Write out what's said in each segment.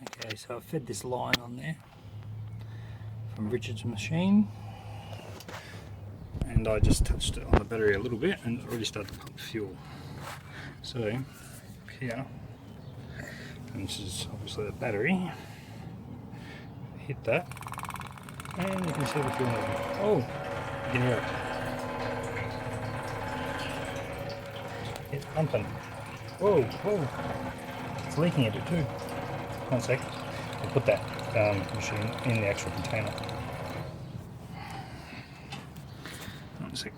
Okay, so I've fed this line on there from Richard's machine, and I just touched it on the battery a little bit and it already started to pump fuel. So here, and this is obviously the battery, hit that and you can see the fuel moving. Oh, you can hear it. It's pumping. Whoa, whoa. It's leaking a bit too. One sec. I'll put that machine in the actual container. One sec.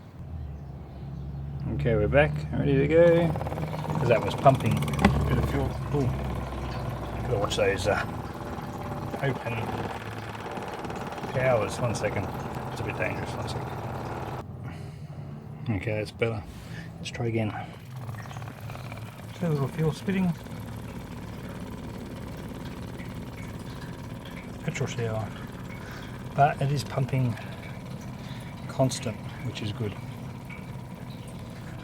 Okay, we're back. Ready to go. Because that was pumping a bit of fuel. Ooh. Gotta watch those open powers. 1 second. It's a bit dangerous. 1 second. Okay, that's better. Let's try again. See a little fuel spitting. Petrol shower, but it is pumping constant, which is good,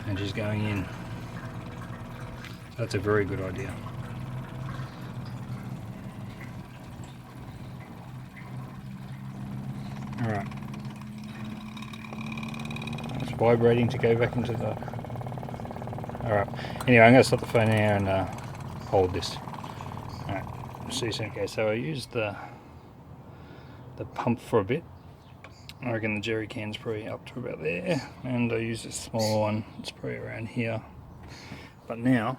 and she's going in. That's a very good idea. All right, it's vibrating to go back into the. All right. Anyway, I'm going to stop the phone now and hold this. All right. See you soon. Okay, so I used the pump for a bit. I reckon the jerry can's probably up to about there, and I use this smaller one. It's probably around here. But now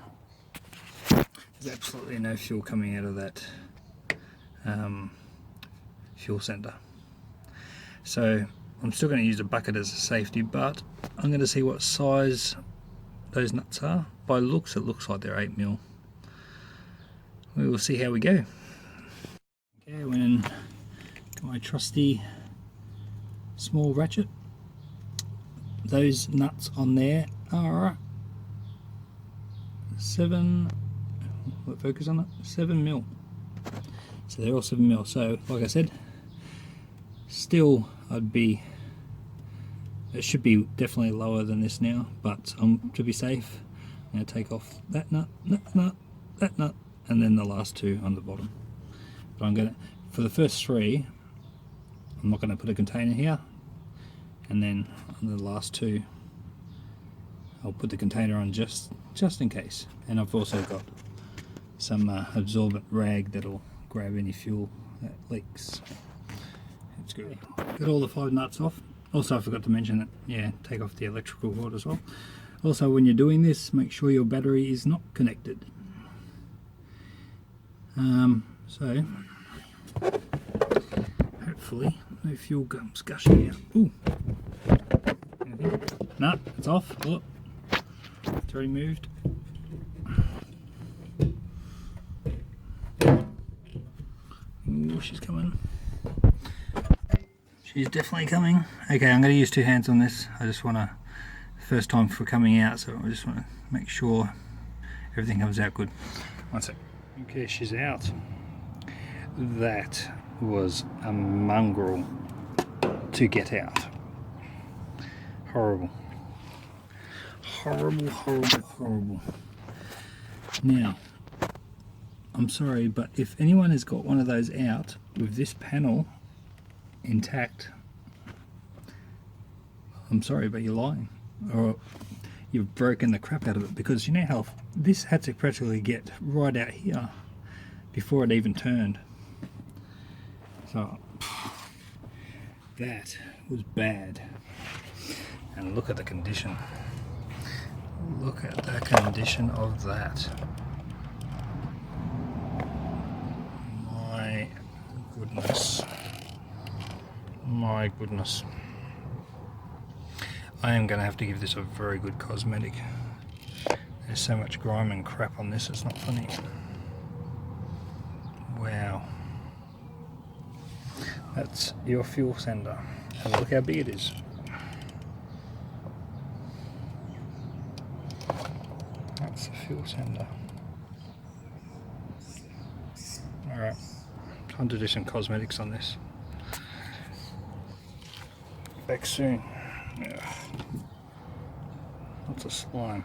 there's absolutely no fuel coming out of that fuel sender. So I'm still going to use a bucket as a safety, but I'm going to see what size those nuts are. By looks, it looks like they're 8mm. We will see how we go. Okay, I went in. My trusty small ratchet. Those nuts on there are 7. Focus on it. 7mm. So they're all 7mm. So, like I said, still it should be definitely lower than this now. But to be safe, I'm going to take off that nut, that nut, and then the last 2 on the bottom. But I'm going to, for the first 3. I'm not going to put a container here, and then on the last 2 I'll put the container on just in case. And I've also got some absorbent rag that'll grab any fuel that leaks. It's good. Got all the 5 nuts off. Also, I forgot to mention that, yeah, take off the electrical cord as well. Also, when you're doing this, make sure your battery is not connected. So hopefully no fuel comes gushing out. Ooh. Anything? No, it's off. Look, it's already moved. Ooh, she's coming. She's definitely coming. Okay, I'm going to use 2 hands on this. I just want to, first time for coming out, so I just want to make sure everything comes out good. 1 sec. Okay, she's out. That was a mongrel to get out. Horrible. Horrible, horrible, horrible. Now, I'm sorry, but if anyone has got one of those out with this panel intact, I'm sorry, but you're lying. Or you've broken the crap out of it, because you know how this had to practically get right out here before it even turned. So that was bad. And look at the condition. Look at the condition of that. My goodness. My goodness. I am going to have to give this a very good cosmetic. There's so much grime and crap on this, it's not funny. Wow. That's your fuel sender. And look how big it is. That's the fuel sender. Alright, time to do some cosmetics on this. Back soon. Ugh. Lots of slime.